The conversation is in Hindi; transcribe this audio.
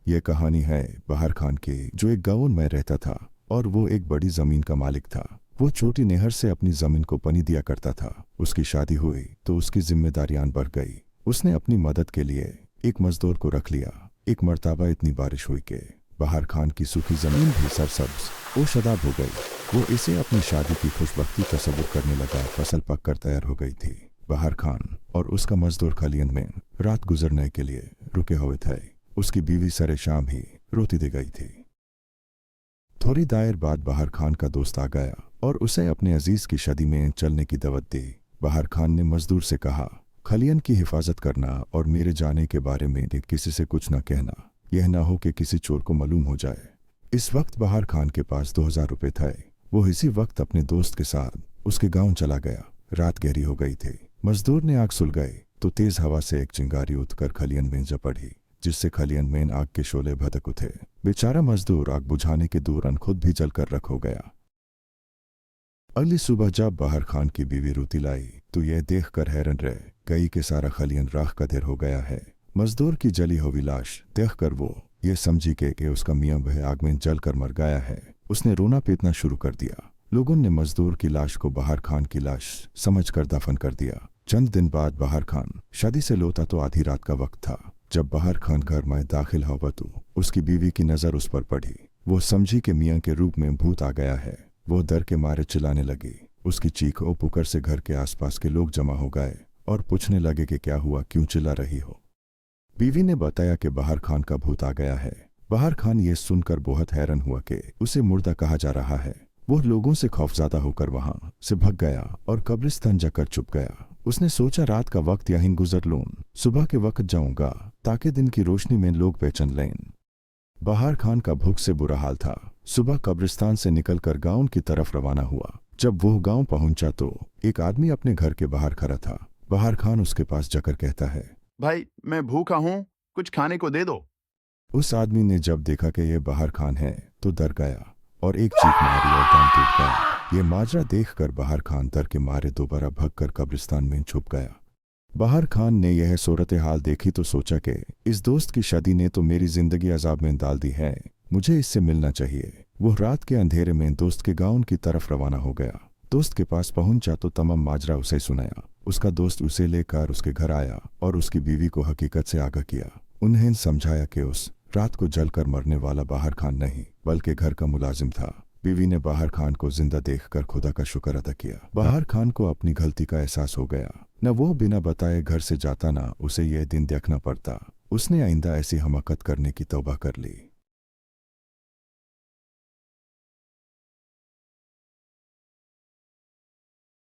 यह कहानी है बहार खान की, जो एक गांव में रहता था और वो एक बड़ी जमीन का मालिक था। वो छोटी नहर से अपनी जमीन को पानी दिया करता था। उसकी शादी हुई तो उसकी जिम्मेदारियां बढ़ गई। उसने अपनी मदद के लिए एक मजदूर को रख लिया। एक मर्तबा इतनी बारिश हुई कि बहार खान की सूखी जमीन भी सरसब्ज और शदाब हो गई। वो इसे अपनी शादी की खुशबख्ती तस्वुर करने लगा। फसल पक कर तैयार हो गई थी। बहार खान और उसका मजदूर खलियन में रात गुजरने के लिए रुके हुए थे। उसकी बीवी सरे शाम ही रोती दे गई थी। थोड़ी देर बाद बहार खान का दोस्त आ गया और उसे अपने अजीज की शादी में चलने की दावत दी। बहार खान ने मजदूर से कहा, खलियन की हिफाजत करना और मेरे जाने के बारे में किसी से कुछ न कहना। यह ना हो कि किसी चोर को मालूम हो जाए। इस वक्त बहार खान के पास 2000 रुपए थे। वो इसी वक्त अपने दोस्त के साथ उसके गांव चला गया। रात गहरी हो गई थी। मजदूर ने आग सुलगाई तो तेज हवा से एक चिंगारी उठकर खलियन में जा पड़ी, जिससे खलियन में आग के शोले भड़क उठे। बेचारा मजदूर आग बुझाने के दौरान खुद भी जलकर रख हो गया। अगली सुबह जब बहार खान की बीवी रोटी लाई तो यह देखकर हैरान रह गई कि सारा खलियन राख का ढेर हो गया है। मजदूर की जली हुई लाश देखकर वो ये समझी कि उसका मियाँ वह आग में जलकर मर गया है। उसने रोना पीटना शुरू कर दिया। लोगों ने मजदूर की लाश को बहार खान की लाश समझकर दफन कर दिया। चंद दिन बाद बहार खान शादी से लौटा तो आधी रात का वक्त था। जब बहार खान घर में दाखिल हुआ तो उसकी बीवी की नजर उस पर पड़ी। वो समझी कि मियाँ के रूप में भूत आ गया है। वो डर के मारे चिल्लाने लगी। उसकी चीख और पुकार से घर के आसपास के लोग जमा हो गए और पूछने लगे कि क्या हुआ, क्यों चिल्ला रही हो। बीवी ने बताया कि बहार खान का भूत आ गया है। बहार खान ये सुनकर बहुत हैरान हुआ कि उसे मुर्दा कहा जा रहा है। वो लोगों से खौफज़दा होकर वहां से भाग गया और कब्रिस्तान जाकर छुप गया। उसने सोचा रात का वक्त यहीं गुजर लूं, सुबह के वक्त जाऊंगा ताकि दिन की रोशनी में लोग पहचान लें। बहार खान का भूख से बुरा हाल था। सुबह कब्रिस्तान से निकलकर गांव की तरफ रवाना हुआ। जब वो गांव पहुंचा तो एक आदमी अपने घर के बाहर खड़ा था। बहार खान उसके पास जाकर कहता है, भाई मैं भूखा हूँ, कुछ खाने को दे दो। उस आदमी ने जब देखा कि यह बहार खान है तो डर गया और एक चीख मारी और दम टूट गया। ये माजरा देखकर बहार खान डर के मारे दोबारा भगकर कब्रिस्तान में छुप गया। बहार खान ने यह सूरत हाल देखी तो सोचा कि इस दोस्त की शादी ने तो मेरी जिंदगी अजाब में डाल दी है, मुझे इससे मिलना चाहिए। वो रात के अंधेरे में दोस्त के गांव की तरफ रवाना हो गया। दोस्त के पास पहुंचा तो तमाम माजरा उसे सुनाया। उसका दोस्त उसे लेकर उसके घर आया और उसकी बीवी को हकीकत से आगाह किया। उन्हें समझाया कि उस रात को जलकर मरने वाला बहार खान नहीं बल्कि घर का मुलाजिम था। बीवी ने बहार खान को जिंदा देखकर खुदा का शुक्र अदा किया। बहार खान को अपनी गलती का एहसास हो गया। न वो बिना बताए घर से जाता, ना उसे यह दिन देखना पड़ता। उसने आइंदा ऐसी हमाकत करने की तौबा कर ली।